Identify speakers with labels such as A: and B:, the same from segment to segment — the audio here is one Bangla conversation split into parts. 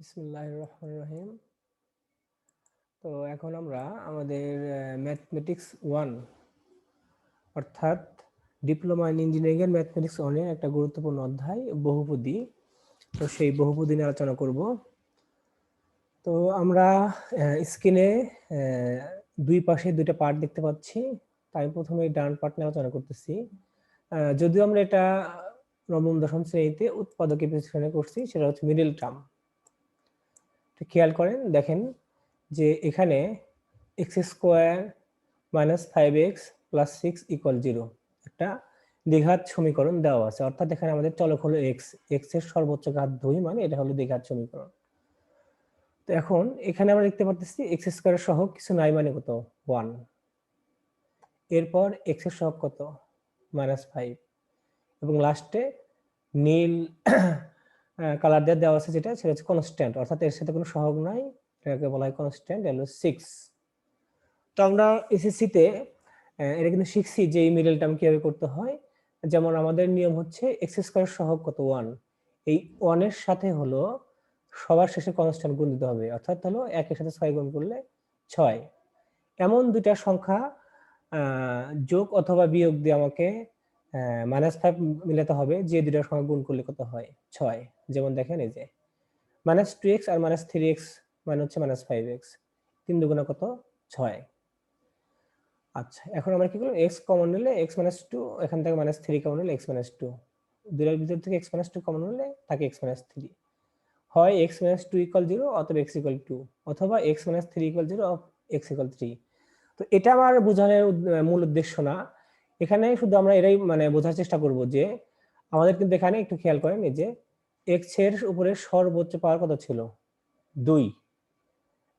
A: বিসমিল্লাহির রহমানির রহিম। তো এখন আমরা আমাদের ম্যাথমেটিক্স 1 অর্থাৎ ডিপ্লোমা ইন ইঞ্জিনিয়ারিং এর ম্যাথমেটিক্স 1 এর একটা গুরুত্বপূর্ণ অধ্যায় বহুপদী। তো সেই বহুপদী নিয়ে আলোচনা করব। তো আমরা স্ক্রিনে দুই পাশে দুইটা পার্ট দেখতে পাচ্ছি। তাই প্রথমে ডান পার্ট নিয়ে আলোচনা করতেছি। যদিও আমরা এটা নবম দশম শ্রেণীতে উৎপাদকের পিছনে করছি, সেটা হচ্ছে মিডল টার্ম। খেয়াল করেন, দেখেন যে এখানে x square minus 5x plus 6 equal 0 একটা দ্বিঘাত সমীকরণ দেওয়া আছে। অর্থাৎ এখানে আমাদের চলক হলো এক্স, এক্স এর সর্বোচ্চ ঘাত 2, মানে এটা হলো দ্বিঘাত সমীকরণ। তো এখন এখানে আমরা দেখতে পাচ্ছি এক্স স্কোয়ারের সহগ কিছু নাই, মানে কত 1। এরপর এক্স এর সহগ কত -5, এবং লাস্টে নীল কালার দিয়ে দেওয়া আছে যেটা, সেটা হচ্ছে কনস্ট্যান্ট, অর্থাৎ এর সাথে কোনো সহগ নাই, এটাকে বলা হয় কনস্ট্যান্ট, হলো 6। তো আমরা এসএসসিতে এটা কিন্তু শিখছি যে এই মিডল টার্ম কিভাবে করতে হয়। যেমন আমাদের নিয়ম হচ্ছে এক্স স্কোয়ার সহগ কত 1, এই 1 এর সাথে হলো সবার শেষে কনস্ট্যান্ট গুণ দিতে হবে, অর্থাৎ হলো 1 এর সাথে 6 গুণ করলে 6। এমন দুইটা সংখ্যা যোগ অথবা বিয়োগ দিয়ে আমাকে -5 মিলাতে হবে, যে দুইটা সংখ্যা গুণ করলে কত হয় 6। যেমন দেখেন এই যে -2x আর -3x মানে হচ্ছে -5x, 3 দুগুণা কত 6। আচ্ছা, এখন আমরা কি করলাম, x কমন নিলে x - 2, এখান থেকে -3 কমন নিলে x - 2, দুইটার ভিতর থেকে x - 2 কমন নিলে থাকে x - 3। হয় x - 2 = 0 অথবা x = 2, অথবা x - 3 = 0 x = 3। তো এটা আমার বোঝানোর মূল উদ্দেশ্য না, এখানে শুধু আমরা এটাই মানে বোঝার চেষ্টা করব যে আমাদের কিন্তু এখানে একটু খেয়াল করেন, এই যে x এর উপরে সর্বোচ্চ পাওয়ার কত ছিল 2,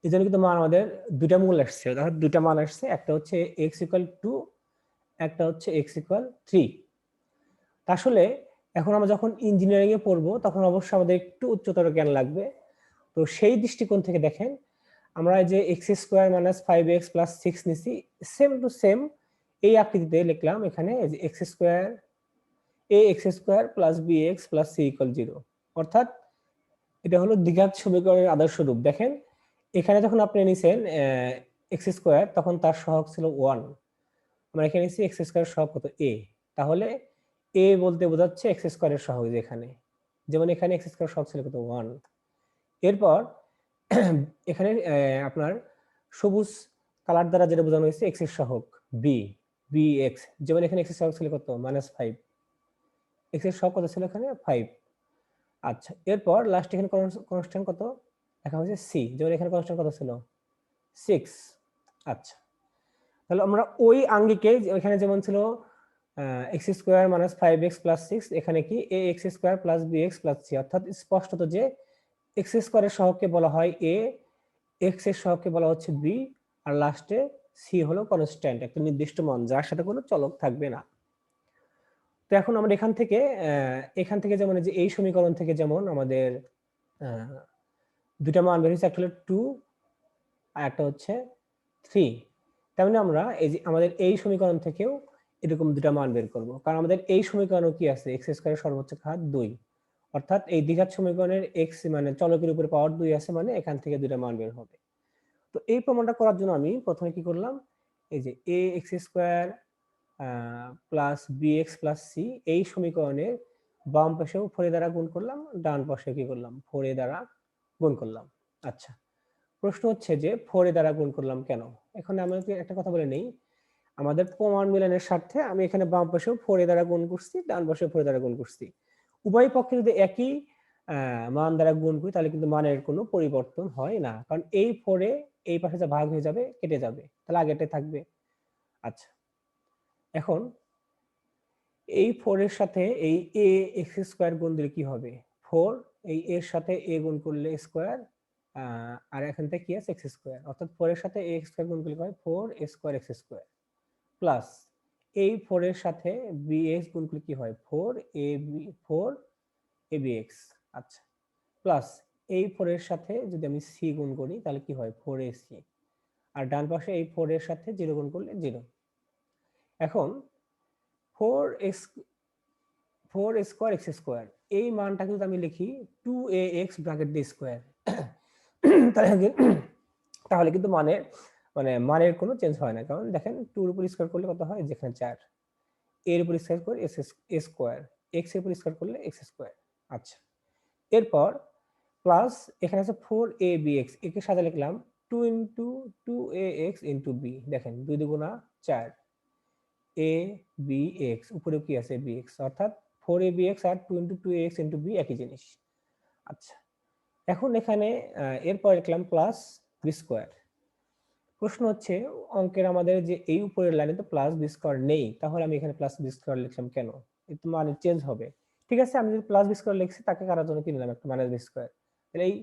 A: এই জন্য কিন্তু মান আমাদের দুইটা মূল আসছে, অর্থাৎ দুইটা মান আসছে, একটা হচ্ছে x = 2, একটা হচ্ছে x = 3। আসলে এখন আমরা যখন ইঞ্জিনিয়ারিং এ পড়বো তখন অবশ্যই আমাদের একটু উচ্চতর জ্ঞান লাগবে। তো সেই দৃষ্টিকোণ থেকে দেখেন, আমরা যে x² - 5x + 6 নিছি, সেম টু সেম এই আকৃতিতে লিখলাম এখানে যে x² ax² + bx + c = 0, অর্থাৎ এটা হলো দ্বিঘাত সমীকরণের আদর্শ রূপ। দেখেন এখানে যখন আপনি নিছেন x², তখন তার সহগ ছিল 1, আমরা এখানে নিচ্ছি x² সহগ কত a, তাহলে a বলতে বোঝাচ্ছে x² এর সহগ এখানে, যেমন এখানে x² সহগ ছিল কত 1। এরপর এখানে আপনার সবুজ কালার দ্বারা যেটা বোঝানো হয়েছে x এর সহগ b, bx, যেমন এখানে x এর সহগ ছিল কত -5, x এর সহগ কত ছিল এখানে 5। আচ্ছা, এরপর লাস্ট এখানে কনস্ট্যান্ট কত দেখা হয়েছে c, যেমন এখানে কনস্ট্যান্ট কত ছিল 6। আচ্ছা, তাহলে আমরা ওই আঙ্গিকে এখানে যেমন ছিল x² - 5x + 6, এখানে কি ax² + bx + c, অর্থাৎ স্পষ্টত যে x² এর সহগকে বলা হয় a, x এর সহগকে বলা হচ্ছে b, আর লাস্টে c হলো কনস্ট্যান্ট, একটা নির্দিষ্ট মান যার সাথে কোনো চলক থাকবে না। তো এখন আমরা এখান থেকে যেমন যে এই সমীকরণ থেকে যেমন আমাদের দুটা মান বের হয়েছে, একটা হলো 2 আর একটা হচ্ছে 3। তেমনি আমরা এই যে আমাদের এই সমীকরণ থেকেও এরকম দুটা মান বের করব, কারণ আমাদের এই সমীকরণে কি আছে, x² এর সর্বোচ্চ ঘাত 2, অর্থাৎ এই দ্বিঘাত সমীকরণের x মানে চলকের উপরে পাওয়ার 2 আছে, মানে এখান থেকে দুটা মান বের হবে। তো এই প্রমাণটা করার জন্য আমি প্রথমে কি করলাম, এই যে ax² + bx + c এই সমীকরণের বাম পাশেও 4 দ্বারা গুণ করলাম, ডান পাশে কি করলাম 4 দ্বারা গুণ করলাম। আচ্ছা, প্রশ্ন হচ্ছে যে 4 দ্বারা গুণ করলাম কেন? এখন আমাকে একটা কথা বলে নেই, আমাদের প্রমাণ মিলানের স্বার্থে আমি এখানে বাম পাশেও 4 দ্বারা গুণ করছি, ডান পাশেও 4 দ্বারা গুণ করছি। উভয় পক্ষে যদি একই মান দ্বারা গুণ করি তাহলে কিন্তু মানের কোনো পরিবর্তন হয় না, কারণ এই 4 এই পাশে যা ভাগ হয়ে যাবে কেটে যাবে, তাহলে আগেরটাই থাকবে। আচ্ছা, এখন এই 4 এর সাথে এই ax² গুণ দিলে কি হবে, 4 এই এর সাথে a গুণ করলে স্কয়ার, আর এখান থেকে কি আছে x², অর্থাৎ 4 এর সাথে ax² গুণ করলে হয় 4a² x² প্লাস এই 4 এর সাথে bx গুণ করলে কি হয় 4abx। আচ্ছা, প্লাস এই 4 এর সাথে যদি আমি c গুণ করি তাহলে কি হয় 4ac, আর ডান পাশে এই 4 এর সাথে 0 গুণ করলে 0। এখন 4 স্কয়ার x স্কয়ার, এই মানটা কিন্তু আমি লিখি 2ax ব্র্যাকেট দিয়ে স্কয়ার, তাহলে কিন্তু মানের কোনো চেঞ্জ হয় না, কারণ দেখেন 2 এর উপর স্কয়ার করলে কত হয়, যেখানে 4, এর উপর স্কয়ার করে এ স্কয়ার, x এর উপর স্কয়ার করলে x স্কয়ার। আচ্ছা, এরপর প্লাস এখানে আছে 4abx, একে সাথে লিখলাম 2 ইনটু 2ax ইনটু b। দেখেন 2 দুগুণা 4, abx উপরে কি আছে bx, অর্থাৎ 4abx আর 2 ইনটু 2ax ইনটু b একই জিনিস। আচ্ছা, এখন এখানে এরপর লিখলাম প্লাস বি স্কয়ার। প্রশ্ন হচ্ছে অঙ্কের আমাদের যে এই উপরের লাইনে তো প্লাস বি স্কয়ার নেই, তাহলে আমি এখানে প্লাস বি স্কয়ার লিখলাম কেন? এতে মানে চেঞ্জ হবে। ঠিক আছে, আমি যদি প্লাস বি স্কয়ার লিখছি, তাকে কারার জন্য কি নিলাম, একটা মাইনাস বি স্কয়ার। তাহলে এই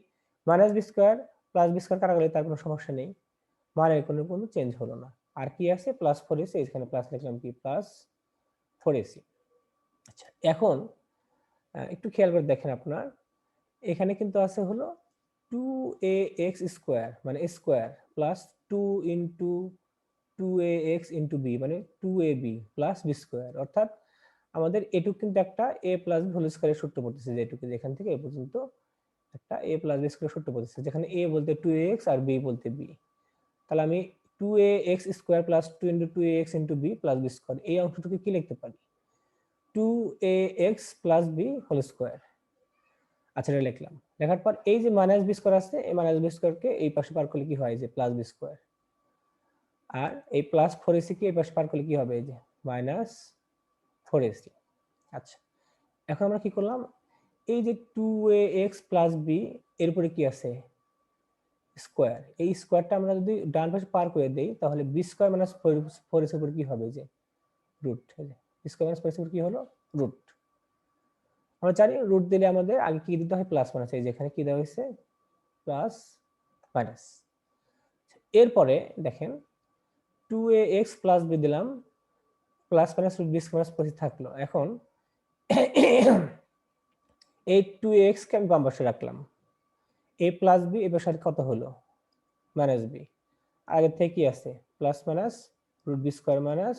A: minus B square plus B square কারা গেলে তার কোনো সমস্যা নেই, মানের কোনো চেঞ্জ হলো না। আর কি আছে, প্লাস 4ac, এখানে প্লাস লিখলাম কি, প্লাস 4ac। আচ্ছা, এখন একটু খেয়াল করে দেখেন আপনার, এখানে কিন্তু আছে হলো 2ax স্কয়ার মানে square plus 2 into 2ax into b মানে 2ab প্লাস b স্কয়ার, অর্থাৎ আমাদের এটুকু কিন্তু একটা a প্লাস b হোল স্কয়ারের সূত্র পড়তেছে, যেটুকু এখান থেকে এ পর্যন্ত একটা a প্লাস b স্কয়ারের সূত্র পড়তেছে, যেখানে a বলতে 2ax আর b বলতে b। তাহলে আমি 2ax square plus 2 into 2ax into b plus b square, এই অংশটুকু কি লিখতে পারি, 2ax plus b whole square. আচ্ছা, এটা লিখলাম, লেখার পর এই যে মাইনাস বি স্কয়ার আছে, এই মাইনাস বি স্কয়ারকে এই পাশে পার করলে কি হয়, যে প্লাস বি স্কয়ার, আর এই প্লাস 4ac কে এই পাশে পার করলে কি হবে, এই যে মাইনাস 4ac। আচ্ছা, এখন আমরা কি করলাম, এই যে 2ax প্লাস b এর উপরে কি আছে স্কয়ার, এই স্কয়ারটা আমরা যদি ডান পাশে পার করে দেই, তাহলে b স্কয়ার মাইনাস 4ac এর উপর কি হবে, যে root, B square minus 4ac এর উপর কি হলো, রুট। আমরা জানি রুট দিলে আমাদের আগে কি দিতে হয়, প্লাস মাইনাস, এই যেখানে কি দেওয়া হয়েছে, প্লাস মাইনাস। এরপরে দেখেন 2ax প্লাস b দিলাম, plus minus root B square minus 4 থাকলো। এখন এই 2x কে আমি বাম পাশে রাখলাম, a প্লাস b এর পাশে কত হলো, মাইনাস b, আগে থেকে কি আছে, plus minus root B square minus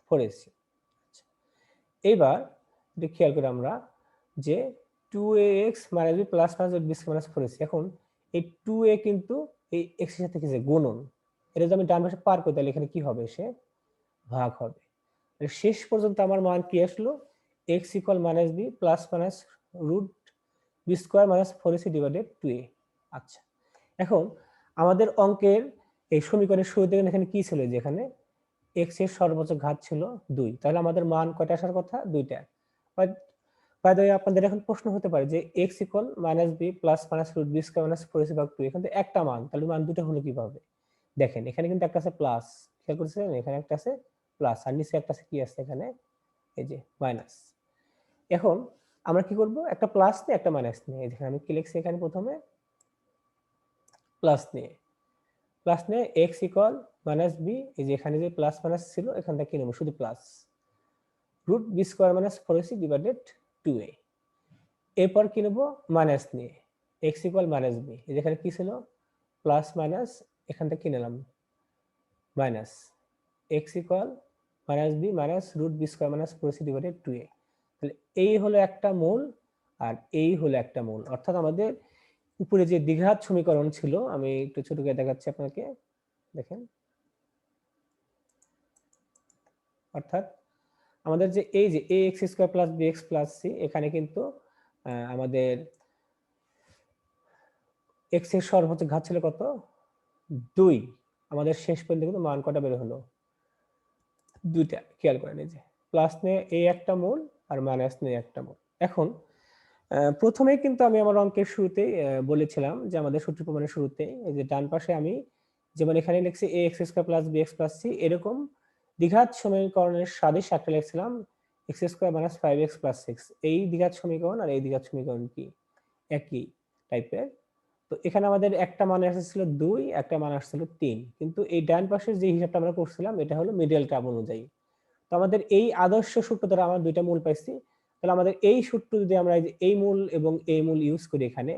A: 4ac। এইবার এটা খেয়াল করে আমরা যে 2ax minus b plus minus root B square minus 4ac, এখন এই 2a কিন্তু এই x এর সাথে কি যে গুণন, এটা যদি আমি ডান পাশে পার করি, তাহলে এখানে কি হবে, সে ভাগ হবে। শেষ পর্যন্ত আমার মান কি আসলো, x equal minus B plus minus root B square minus 4ac divided 2a। আচ্ছা, এখন আমাদের অঙ্কের এই সমীকরণের শুরুতে এখানে কি ছিল, যে এখানে x এর সর্বোচ্চ ঘাত ছিল 2, তাহলে আমাদের মান কয়টা আসার কথা, 2টা। বাই দ্য ওয়ে, আপনাদের এখন প্রশ্ন হতে পারে যে x equal minus B plus minus root B square minus 4ac ভাগ 2, এখানে তো একটা মান, তাহলে মান দুটো হলো কিভাবে? দেখেন এখানে কিন্তু একটা আছে প্লাস, খেয়াল করছেন, এখানে একটা আছে প্লাস আর নিচে একটা আছে কি আছে, এখানে এই যে মাইনাস। এখন আমরা কি করব, একটা প্লাস নিয়ে একটা মাইনাস নিয়ে, এই দেখেন আমি কি লিখছি এখানে, প্রথমে প্লাস নিয়ে x ইকুয়াল মাইনাস বি, এই যে এখানে যে প্লাস মাইনাস ছিল, এখান থেকে কি নেব, শুধু plus root B square minus 4ac divided 2a। এরপর কি নেব, মাইনাস নিয়ে x ইকুয়াল মাইনাস বি, এই যে এখানে কি ছিল, প্লাস মাইনাস, এখান থেকে কি নিলাম, minus x equal minus B minus root B square minus 4ac divided 2a। তাহলে এই হলো একটা মূল আর এই হলো একটা মূল, অর্থাৎ আমাদের উপরে যে দ্বিঘাত সমীকরণ ছিল, আমি একটু ছোট করে দেখাচ্ছি আপনাকে, দেখেন, অর্থাৎ আমাদের যে এই যে ax square plus bx plus c, এখানে কিন্তু আমাদের x এর সর্বোচ্চ ঘাত ছিল কত, 2, আমাদের শেষ পর্যন্ত কিন্তু মান কটা বের হলো, 2টা। খেয়াল করেন এই যে প্লাস নিয়ে এই একটা মূল আর মাইনাস নিয়ে একটা মূল। এখন প্রথমে কিন্তু আমি আমার অঙ্কের শুরুতেই বলেছিলাম যে আমাদের সূত্র প্রমাণের শুরুতে এই যে ডান পাশে আমি যেমন এখানে লিখছি ax square plus bx plus c, এরকম দ্বিঘাত সমীকরণের সাদৃশ একটা লিখছিলাম x square minus 5x plus 6। এই দ্বিঘাত সমীকরণ আর এই দ্বিঘাত সমীকরণ কি একই টাইপের। তো এখানে আমাদের একটা মান আসছিল 2, একটা মান আসছিল 3, কিন্তু এই ডান পাশের যে হিসাবটা আমরা করছিলাম এটা হলো মিডল টার্ম অনুযায়ী। তো আমাদের এই আদর্শ সূত্র দ্বারা আমরা দুইটা মূল পাইছি, তাহলে আমাদের এই সূত্র যদি আমরা এই মূল এবং এই মূল ইউজ করি এখানে,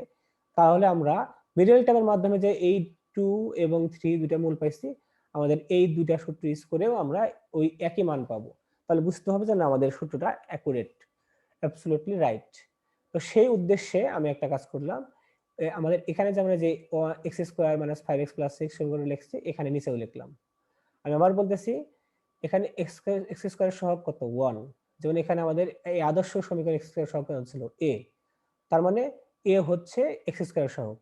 A: তাহলে আমরা মিডল টার্মের মাধ্যমে যে এই 2 এবং 3 দুইটা মূল পাইছি, আমাদের এই দুইটা সূত্র ইউজ করেও আমরা ওই একই মান পাবো। তাহলে বুঝতে হবে যে না, আমাদের সূত্রটা অ্যাকুরেট, অ্যাবসলিউটলি রাইট। তো সেই উদ্দেশ্যে আমি একটা কাজ করলাম, আমাদের এখানে যে আমরা যে x square minus 5x plus 6 সমীকরণ লিখছি, এখানে নিচেও লিখলাম। আমি আবার বলতেছি, এখানে এক্স স্কোয়ার সহগ কত 1, যেমন এখানে আমাদের এই আদর্শ সমীকরণ এক্স স্কোয়ার সহগ কত ছিল a, তার মানে a হচ্ছে এক্স স্কোয়ার সহগ।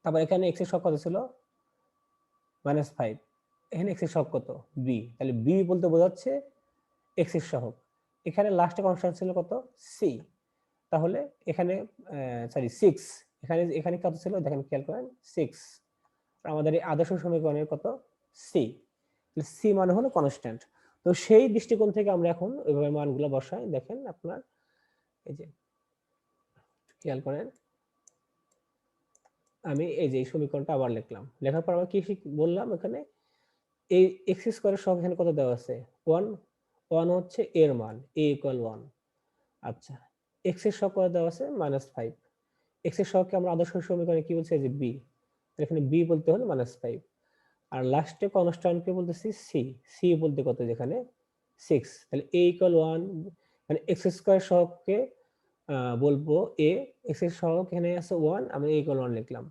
A: তারপর এখানে এক্স এর সহগ কত ছিল -5, এখানে এক্স এর সহগ কত b, তাহলে b বলতে বোঝাচ্ছে এক্স এর সহগ। এখানে লাস্টে কনস্ট্যান্ট ছিল কত c, তাহলে এখানে সরি 6, এখানে এখানে কত ছিল দেখেন, খেয়াল করেন 6, আমাদের এই আদর্শ সমীকরণের কত c, c মানে হলো কনস্ট্যান্ট। তো সেই দৃষ্টিকোণ থেকে আমরা এখন ওইভাবে মানগুলো বসাই। দেখেন আপনার এই যে খেয়াল করেন, আমি এই যে সমীকরণটা আবার লিখলাম, লেখার পর আমরা কি বললাম, এখানে এই এক্স স্কয়ারের সহগ এখানে কত দেওয়া আছে 1, 1 হচ্ছে এর মান a = 1। আচ্ছা, এক্স এর সহগ কত দেওয়া আছে -5, এক্স এর সহগকে আমরা আদর্শ সমীকরণে কি বলছি যে b, এখানে b বলতে হলো -5, আর লাস্টে কনস্ট্যান্টকে বলতেছি c, c বলতে কত যেখানে 6, তাহলে a = 1, মানে এক্স স্কয়ার সহগকে বলবো a, এক্স এর সহগ এখানে আছে 1, আমি a = 1 লিখলাম।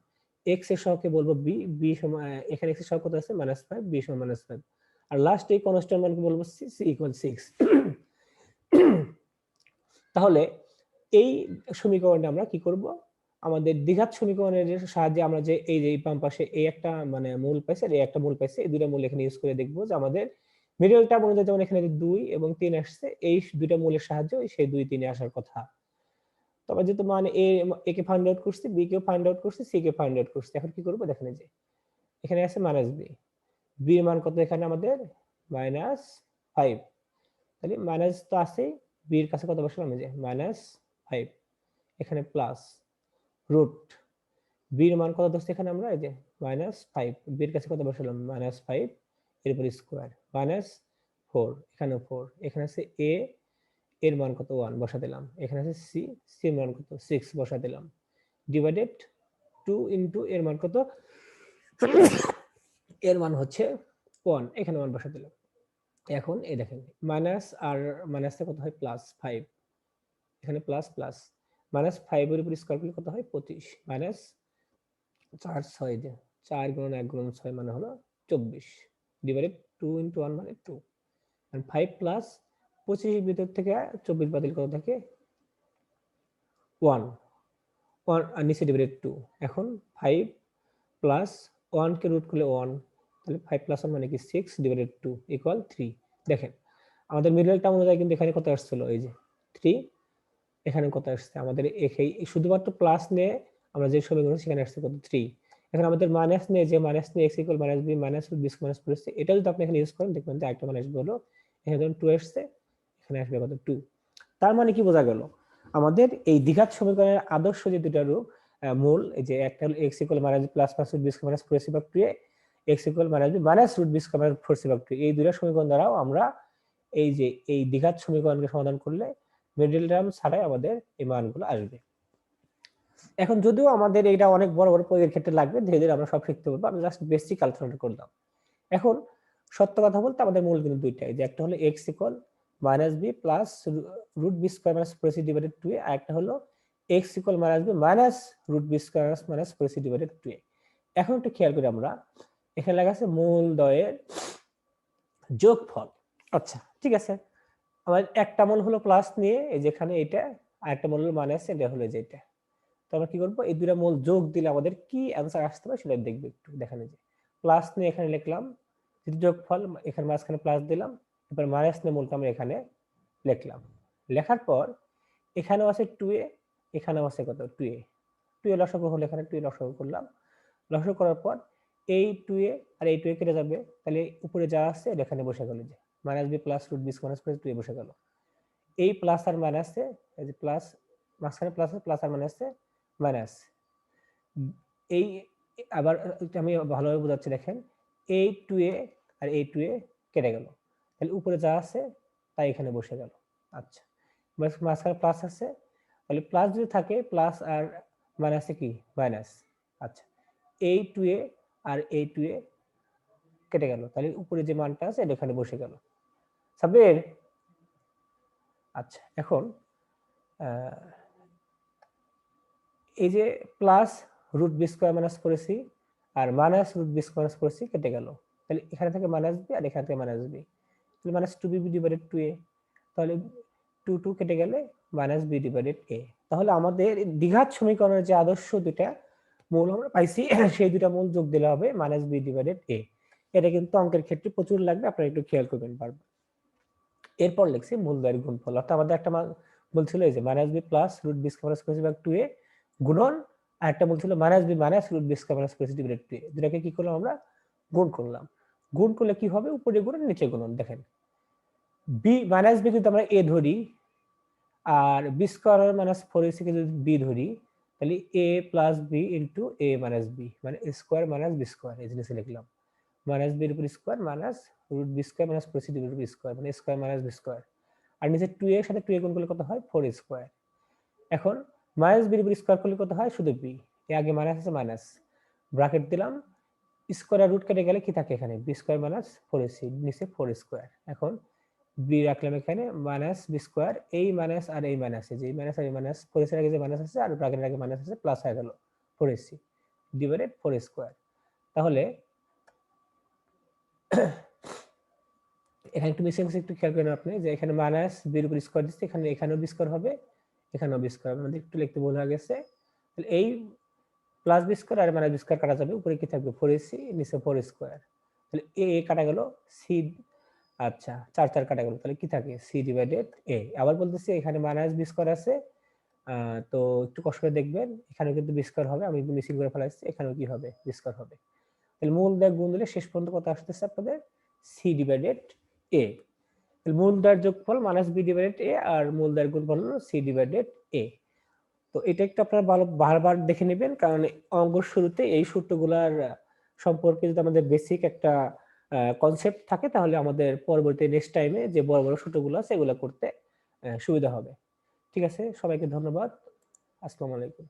A: এক্স এর সহগকে বলবো b, b সমান এখানে এক্স এর সহগ কত আছে -5, b সমান -5, আর লাস্ট এই কনস্ট্যান্ট মানকে বলবো c, c = 6। তাহলে এই সমীকরণটা আমরা কি করব, আমাদের দ্বিঘাত সমীকরণের সাহায্যে আমরা যে এই যে বাম পাশে এই একটা মানে মূল পাইছে আর এই একটা মূল পাইছে, এই দুইটা মূল এখানে ইউজ করে দেখবো যে আমাদের মিডল টার্ম অনুযায়ী যেমন এখানে 2 এবং 3 আসছে, এই দুইটা মূলের সাহায্যে সেই 2 3 আসার কথা। তবে যেহেতু মানে এ কে ফাইন্ড আউট করছি, বি কে ফাইন্ড আউট করছি, সি কে ফাইন্ড আউট করছি, এখন কি করব দেখেন, এই যে এখানে আছে -b, b এর মান কত এখানে আমাদের -5, তাহলে মাইনাস তো আছেই, b এর কাছে কত বসালাম এই যে -5, এখানে প্লাস রুট b এর মান কত ধরছি এখানে আমরা এই যে -5, b এর কাছে কত বসালাম -5, এর উপর স্কয়ার -4, এখানে 4, এখানে আছে a, এর মান কত 1 বসা দিলাম, এখানে আছে c, c এর মান কত 6 বসা দিলাম, ডিভাইডেড 2 ইনটু এর মান কত, এর মান হচ্ছে 1, এখানে 1 বসা দিলাম। এখন এই দেখেন মাইনাস আর মাইনাসে কত হয় +5, এখানে প্লাস প্লাস -5 এর উপর স্কয়ার করলে কত হয় 25, মাইনাস 4 6 দিয়ে 4 গুণন 1 গুণন 6 মানে হলো 24, ডিভাইডেড 2 ইনটু 1 মানে 2, আর 5 প্লাস 25 এর ভিতর থেকে 24 বাতিল কত থাকে 1, 1 আর নিচে ডিভাইডেড 2, এখন 5 প্লাস 1 কে রুট করলে 1, তাহলে 5 প্লাস 1 মানে কি 6 ডিভাইডেড 2 ইকুয়াল 3। দেখেন আমাদের মিডল টার্ম অনুযায়ী কিন্তু এখানে কত আসছিল এই যে 3, এখানে কত আসছে আমাদের এই শুধুমাত্র প্লাস নিয়ে আমরা যে সমীকরণ সেখানে আসছে কত 3। এখন আমাদের মাইনাস নিয়ে যে মাইনাস নিয়ে x = -b minus b minus করেছে, এটা যদি আপনি এখানে ইউজ করেন দেখবেন যে আরেকটা মান আসবে হলো, এখানে ধরুন 2 আসছে, এখানে আসবে কত 2। তার মানে কি বোঝা গেল, আমাদের এই দ্বিঘাত সমীকরণের আদর্শ যে দুটো রূপ মূল, এই যে একটা হলো x = -b plus b minus 4c/2, x = -b minus √b square 4c/2, এই দুটো সমীকরণ দ্বারাও আমরা এই যে এই দ্বিঘাত সমীকরণকে সমাধান করলে মিডল টার্ম ছাড়াই আমাদের এই মানগুলো আসবে। এখন যদিও আমাদের এটা অনেক বড় বড় প্রয়োগের ক্ষেত্রে লাগবে, ধীরে ধীরে আমরা সব শিখতে পারবো, আমি জাস্ট বেসিক আলোচনা করলাম। এখন সত্য কথা বলতে আমাদের মূল কিন্তু দুইটাই, যে একটা হলো x = -b plus √b square minus 4c divided 2, আর একটা হলো x = -b minus √b square minus 4c divided 2। এখন একটু খেয়াল করি আমরা, এখানে লেখা আছে মূলদ্বয়ের যোগফল। আচ্ছা ঠিক আছে, আমাদের একটা মূল হলো প্লাস নিয়ে এই যেখানে এটা, আর একটা মূল হলো মাইনাস, এটা হলো যেটা, তো আমরা কি করব, এই দুইটা মূল যোগ দিলে আমাদের কি অ্যান্সার আসতে পারে সেটা দেখব একটু। দেখেন এই যে প্লাস নিয়ে এখানে লিখলাম, যেটা যোগফল, এখানে মাঝখানে প্লাস দিলাম, এবার মাইনাস নিয়ে মূলটা আমরা এখানে লিখলাম, লেখার পর এখানেও আছে 2a, এখানেও আছে কত 2a, 2a লসাগু হলো, এখানে 2a লসাগু করলাম, লসাগু করার পর এই 2a আর এই 2a কেটে যাবে, তাহলে উপরে যা আছে এটা এখানে বসে গেল, যে -b plus √b minus 2a বসে গেল। এই প্লাস আর মাইনাসে এই যে প্লাস, মাঝখানে প্লাস আছে, প্লাস আর মাইনাসে মাইনাস, এই আবার আমি ভালোভাবে বোঝাচ্ছি, দেখেন এই 2a আর এই 2a কেটে গেল, তাহলে উপরে যা আছে তাই এখানে বসে গেল। আচ্ছা, মাঝখানে প্লাস আছে, তাহলে প্লাস যদি থাকে প্লাস আর মাইনাসে কি মাইনাস। আচ্ছা, এই 2a আর এই 2a কেটে গেল, তাহলে উপরে যে মানটা আছে এটা এখানে বসে গেল। সাব্বির, আচ্ছা এখন এই যে plus root b square minus 4ac আর minus root b square minus 4c কেটে গেল, তাহলে এখানে থেকে মাইনাস বি আর এখান থেকে মাইনাস বি, তাহলে মাইনাস 2b ডিভাইডেড 2a, তাহলে 2 কেটে গেলে মাইনাস বি ডিভাইডেড a। তাহলে আমাদের দ্বিঘাত সমীকরণের যে আদর্শ দুটা মূল আমরা পাইছি সেই দুটা মূল যোগ দিলে হবে মাইনাস বি ডিভাইডেড a। এটা কিন্তু অঙ্কের ক্ষেত্রে প্রচুর লাগবে, আপনারা একটু খেয়াল করবেন পারবেন। এরপর লিখছি মূলদ্বয়ের গুণফল, অর্থাৎ আমাদের একটা বলছিল এই যে minus B plus root B square plus 2a গুণন, আর একটা বলছিল minus B minus root B square plus divided 2a, দুটাকে কি করলাম আমরা গুণ করলাম। গুণ করলে কি হবে, উপরে গুণন নিচে গুণন। দেখেন বি মাইনাস বি যদি আমরা a ধরি আর বি স্কয়ার মাইনাস 4ac কে যদি b ধরি, তাহলে a plus B into a minus B, মানে a square minus B square, এই জিনিসটা লিখলাম। মাইনাস বি এর উপর square minus root B square minus 4ac divided B square, মানে স্কয়ার মাইনাস বি স্কয়ার। আর নিচে 2a এর সাথে 2a গুণ করলে কত হয় 4a স্কয়ার। এখন মাইনাস বি এর উপর স্কয়ার করলে কত হয় শুধু b, এ আগে মাইনাস আছে মাইনাস ব্র্যাকেট দিলাম, স্কয়ার আর রুট কেটে গেলে কি থাকে এখানে বি স্কয়ার মাইনাস 4ac, নিচে 4 স্কয়ার। এখন বি রাখলাম এখানে মাইনাস বি স্কয়ার, এই মাইনাস আর এই মাইনাস, এই মাইনাস আর এই মাইনাস 4ac এর আগে যে মাইনাস আছে আর ব্র্যাকেটের আগে মাইনাস আছে প্লাস হয়ে গেল 4ac ডিভাইডেড 4 স্কয়ার। তাহলে এখানে একটু মিসিং একটু খেয়াল করেন আপনি যে এখানে মাইনাস বি এর উপর স্কয়ার দিচ্ছে, এখানে এখানেও বি স্কয়ার হবে, এখানেও বি স্কয়ার হবে, আমাদের একটু লিখতে ভুল হয়ে গেছে। তাহলে এই প্লাস বি স্কয়ার আর মাইনাস বি স্কয়ার কাটা যাবে, উপরে কি থাকবে 4ac, নিচে 4 স্কয়ার। তাহলে এ কাটা গেল, সি আচ্ছা 4 4 কাটা গেল, তাহলে কি থাকে সি ডিভাইডেড এ। আবার বলতেছি এখানে মাইনাস বি স্কয়ার আছে, তো একটু কষ্ট করে দেখবেন, এখানেও কিন্তু বি স্কয়ার হবে, আমি মিসিং করে ফেলাইছি, এখানেও কি হবে বি স্কয়ার হবে। তাহলে মূল দ্বয় গুণ দিলে শেষ পর্যন্ত কত আসতেছে আপনাদের সি ডিভাইডেড এ। মূল দ্বয়ের যোগফল মাইনাস বি ডিভাইডেড এ আর মূল দ্বয়ের গুণফল হলো সি ডিভাইডেড এ। তো এটা একটু আপনারা ভালো বারবার দেখে নেবেন, কারণ অঙ্কর শুরুতে এই সূত্রগুলার সম্পর্কে যদি আমাদের বেসিক একটা কনসেপ্ট থাকে, তাহলে আমাদের পরবর্তী নেক্সট টাইমে যে বড় বড় সূত্রগুলো আছে এগুলো করতে সুবিধা হবে। ঠিক আছে, সবাইকে ধন্যবাদ, আসসালামু আলাইকুম।